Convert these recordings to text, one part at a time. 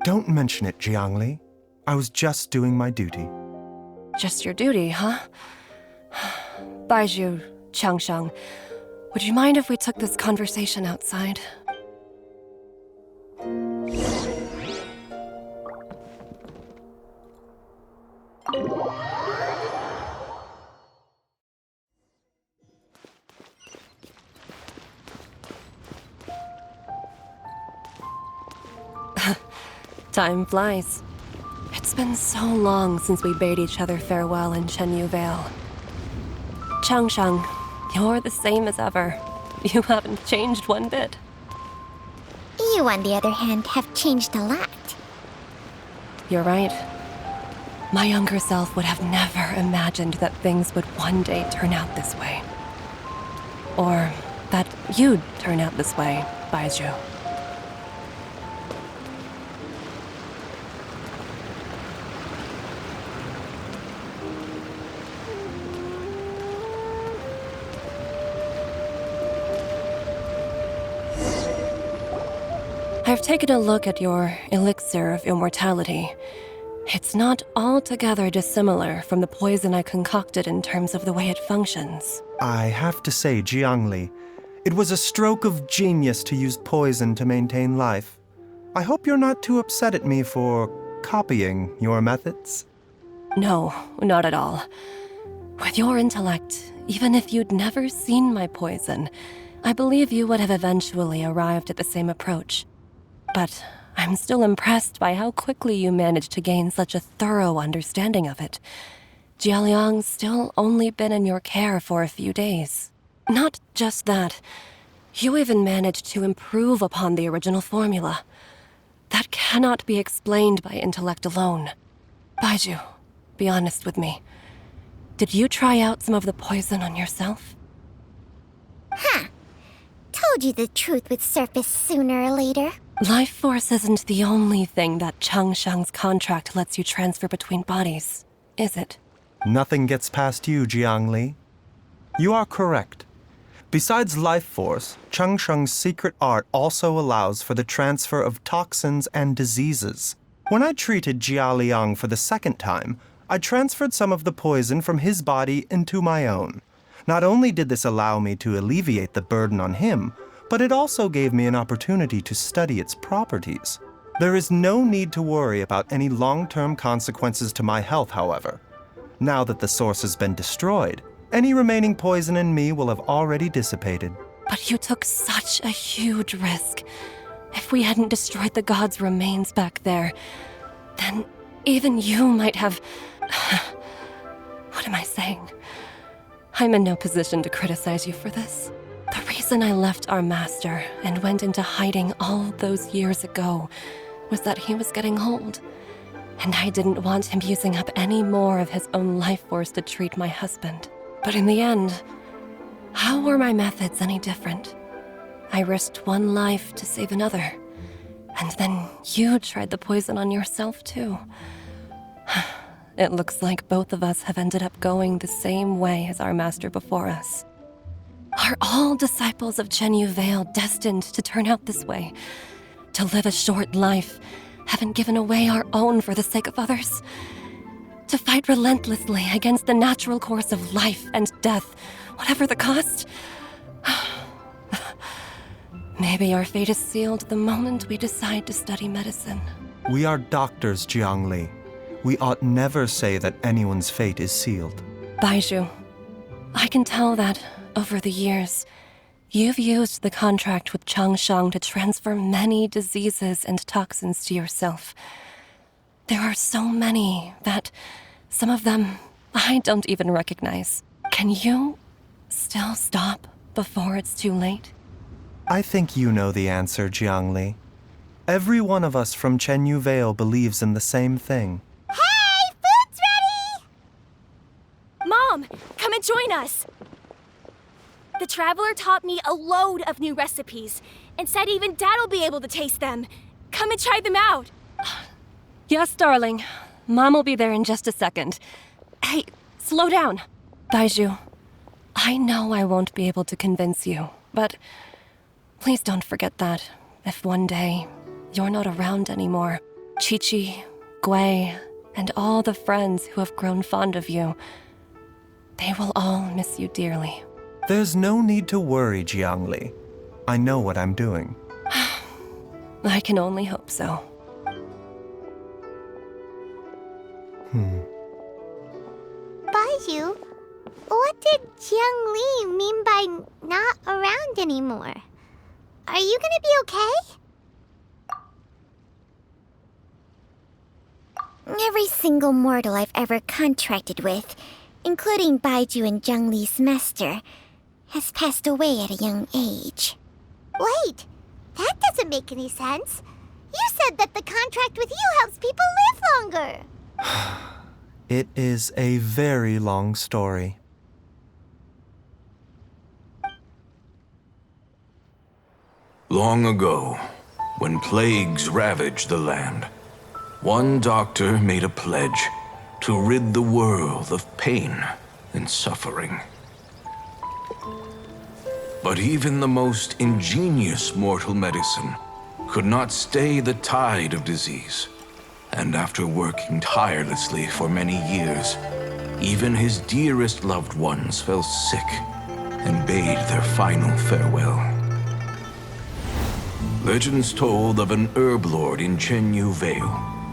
Don't mention it, Jiangli. I was just doing my duty. Just your duty, huh? Baizhu, Qiangsheng, would you mind if we took this conversation outside? Time flies. It's been so long since we bade each other farewell in Chenyu Vale. Qiangsheng, you're the same as ever. You haven't changed one bit. You, on the other hand, have changed a lot. You're right. My younger self would have never imagined that things would one day turn out this way. Or that you'd turn out this way, Baizhu. I've taken a look at your elixir of immortality. It's not altogether dissimilar from the poison I concocted in terms of the way it functions. I have to say, Jiangli, it was a stroke of genius to use poison to maintain life. I hope you're not too upset at me for copying your methods. No, not at all. With your intellect, even if you'd never seen my poison, I believe you would have eventually arrived at the same approach. But I'm still impressed by how quickly you managed to gain such a thorough understanding of it. Jialiang's still only been in your care for a few days. Not just that, you even managed to improve upon the original formula. That cannot be explained by intellect alone. Baizhu, be honest with me. Did you try out some of the poison on yourself? Huh. Told you the truth would surface sooner or later. Life force isn't the only thing that Qiangsheng's contract lets you transfer between bodies, is it? Nothing gets past you, Jiangli. You are correct. Besides life force, Qiangsheng's secret art also allows for the transfer of toxins and diseases. When I treated Jialiang for the second time, I transferred some of the poison from his body into my own. Not only did this allow me to alleviate the burden on him, but it also gave me an opportunity to study its properties. There is no need to worry about any long-term consequences to my health, however. Now that the source has been destroyed, any remaining poison in me will have already dissipated. But you took such a huge risk. If we hadn't destroyed the god's remains back there, then even you might have... What am I saying? I'm in no position to criticize you for this. The reason I left our master and went into hiding all those years ago was that he was getting old, and I didn't want him using up any more of his own life force to treat my husband. But in the end, how were my methods any different? I risked one life to save another, and then you tried the poison on yourself too. It looks like both of us have ended up going the same way as our master before us. Are all disciples of Chenyu Vale destined to turn out this way? To live a short life, having given away our own for the sake of others? To fight relentlessly against the natural course of life and death, whatever the cost? Maybe our fate is sealed the moment we decide to study medicine. We are doctors, Jiangli. We ought never say that anyone's fate is sealed. Baizhu, I can tell that, over the years, you've used the contract with Qiangsheng to transfer many diseases and toxins to yourself. There are so many that some of them I don't even recognize. Can you still stop before it's too late? I think you know the answer, Jiangli. Every one of us from Chenyu Vale believes in the same thing. Hey! Food's ready! Mom, come and join us! The Traveler taught me a load of new recipes and said even Dad'll be able to taste them. Come and try them out. Yes, darling. Mom will be there in just a second. Hey, slow down. Baizhu, I know I won't be able to convince you, but please don't forget that if one day you're not around anymore, Chi-Chi, Gui, and all the friends who have grown fond of you. They will all miss you dearly. There's no need to worry, Jiangli. I know what I'm doing. I can only hope so. Baizhu, what did Jiangli mean by not around anymore? Are you gonna be okay? Every single mortal I've ever contracted with, including Baizhu and Jiangli's master, has passed away at a young age. Wait, that doesn't make any sense. You said that the contract with you helps people live longer. It is a very long story. Long ago, when plagues ravaged the land, one doctor made a pledge to rid the world of pain and suffering. But even the most ingenious mortal medicine could not stay the tide of disease. And after working tirelessly for many years, even his dearest loved ones fell sick and bade their final farewell. Legends told of an herb lord in Chenyu Vale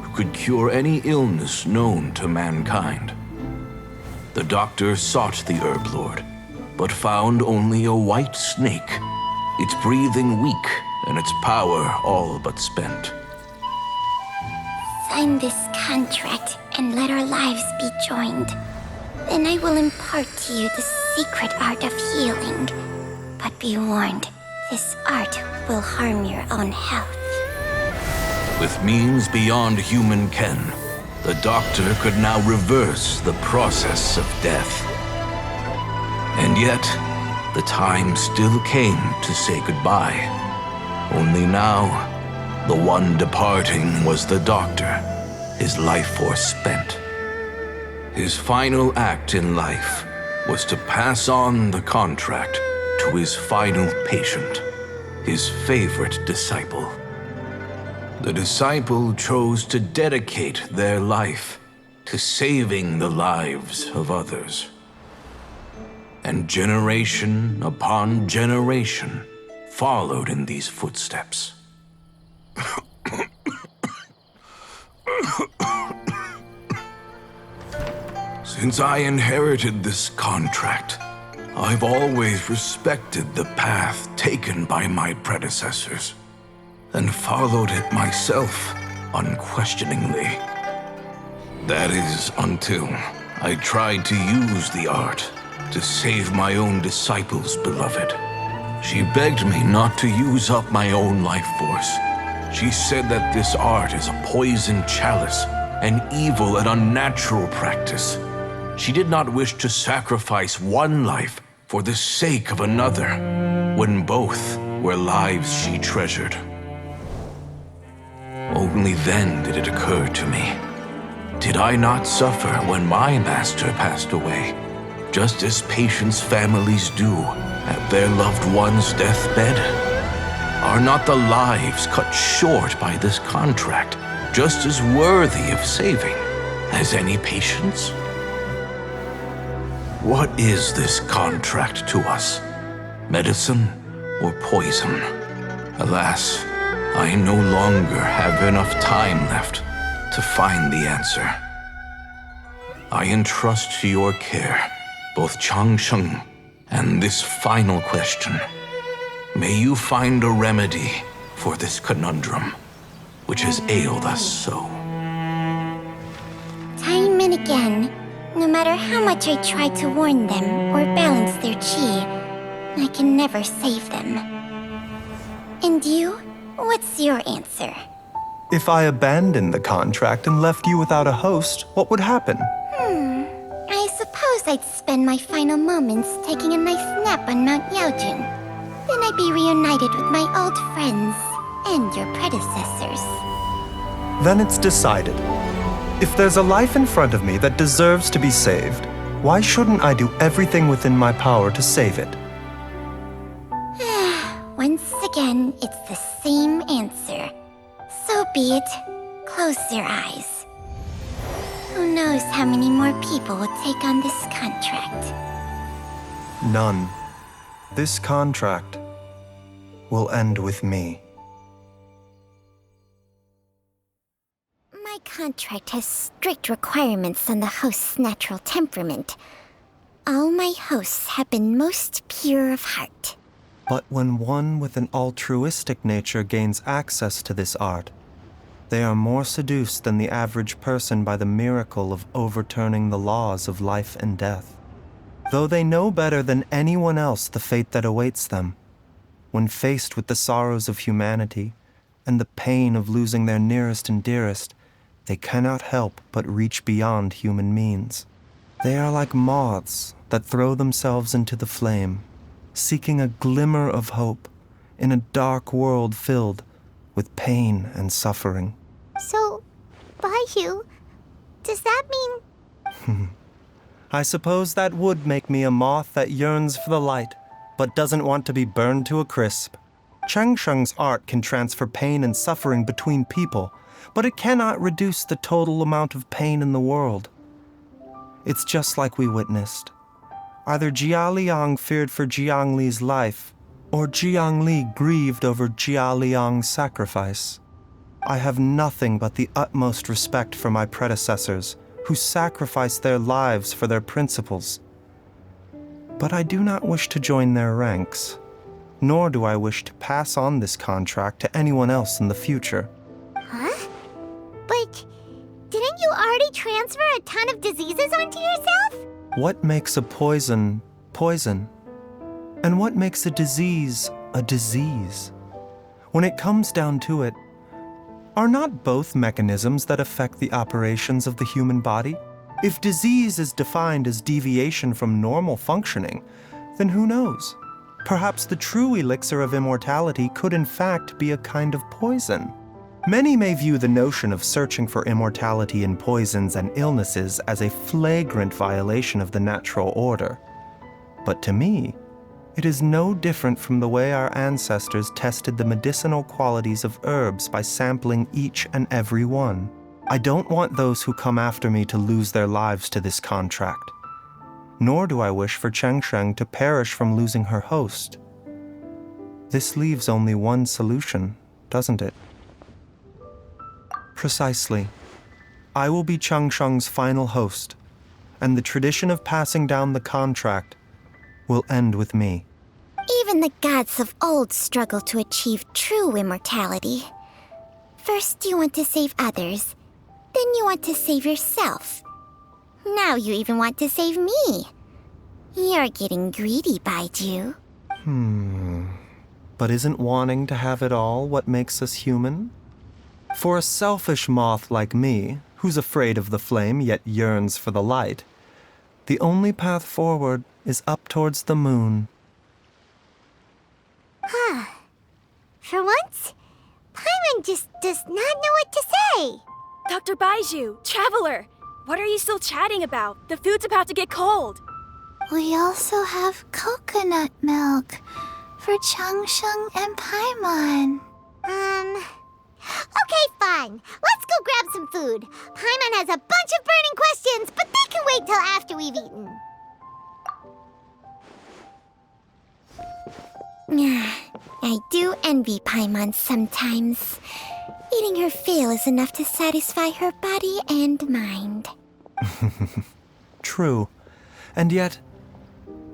who could cure any illness known to mankind. The doctor sought the herb lord, but found only a white snake, its breathing weak and its power all but spent. Sign this contract and let our lives be joined. Then I will impart to you the secret art of healing. But be warned, this art will harm your own health. With means beyond human ken, the doctor could now reverse the process of death. And yet, the time still came to say goodbye. Only now, the one departing was the doctor, his life force spent. His final act in life was to pass on the contract to his final patient, his favorite disciple. The disciple chose to dedicate their life to saving the lives of others. And generation upon generation followed in these footsteps. Since I inherited this contract, I've always respected the path taken by my predecessors and followed it myself unquestioningly. That is until I tried to use the art to save my own disciple's beloved. She begged me not to use up my own life force. She said that this art is a poisoned chalice, an evil and unnatural practice. She did not wish to sacrifice one life for the sake of another, when both were lives she treasured. Only then did it occur to me. Did I not suffer when my master passed away, just as patients' families do at their loved one's deathbed? Are not the lives cut short by this contract just as worthy of saving as any patients? What is this contract to us? Medicine or poison? Alas, I no longer have enough time left to find the answer. I entrust to your care both Changsheng and this final question. May you find a remedy for this conundrum, which has ailed us so. Time and again, no matter how much I try to warn them or balance their chi, I can never save them. And you? What's your answer? If I abandoned the contract and left you without a host, what would happen? I suppose I'd spend my final moments taking a nice nap on Mount Yaojin. Then I'd be reunited with my old friends and your predecessors. Then it's decided. If there's a life in front of me that deserves to be saved, why shouldn't I do everything within my power to save it? Once again, it's the same answer. So be it. close their eyes. Who knows how many more people will take on this contract? None. This contract will end with me. My contract has strict requirements on the host's natural temperament. All my hosts have been most pure of heart. But when one with an altruistic nature gains access to this art, they are more seduced than the average person by the miracle of overturning the laws of life and death. Though they know better than anyone else the fate that awaits them, when faced with the sorrows of humanity and the pain of losing their nearest and dearest, they cannot help but reach beyond human means. They are like moths that throw themselves into the flame, seeking a glimmer of hope in a dark world filled with pain and suffering. So, Baizhu, does that mean... I suppose that would make me a moth that yearns for the light, but doesn't want to be burned to a crisp. Changsheng's art can transfer pain and suffering between people, but it cannot reduce the total amount of pain in the world. It's just like we witnessed. Either Jialiang feared for Jiangli's life, or Jiangli grieved over Jialiang's sacrifice. I have nothing but the utmost respect for my predecessors, who sacrificed their lives for their principles. But I do not wish to join their ranks, nor do I wish to pass on this contract to anyone else in the future. Huh? But didn't you already transfer a ton of diseases onto yourself? What makes a poison poison? And what makes a disease a disease? When it comes down to it, are not both mechanisms that affect the operations of the human body? If disease is defined as deviation from normal functioning, then who knows? Perhaps the true elixir of immortality could in fact be a kind of poison. Many may view the notion of searching for immortality in poisons and illnesses as a flagrant violation of the natural order. But to me, it is no different from the way our ancestors tested the medicinal qualities of herbs by sampling each and every one. I don't want those who come after me to lose their lives to this contract. Nor do I wish for Changsheng to perish from losing her host. This leaves only one solution, doesn't it? Precisely. I will be Changsheng's final host, and the tradition of passing down the contract will end with me. Even the gods of old struggle to achieve true immortality. First you want to save others, then you want to save yourself. Now you even want to save me. You're getting greedy, Baizhu. But isn't wanting to have it all what makes us human? For a selfish moth like me, who's afraid of the flame yet yearns for the light, the only path forward is up towards the moon. For once, Paimon just does not know what to say. Dr. Baizhu, Traveler, what are you still chatting about? The food's about to get cold. We also have coconut milk for Changsheng and Paimon. Okay, fine. Let's go grab some food. Paimon has a bunch of burning questions, but they can wait till after we've eaten. I do envy Paimon sometimes. Eating her fill is enough to satisfy her body and mind. True. And yet,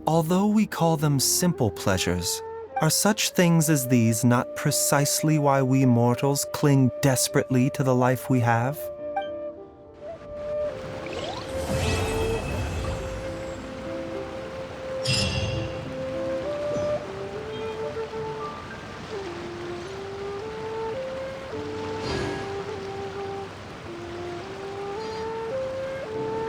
although we call them simple pleasures, are such things as these not precisely why we mortals cling desperately to the life we have?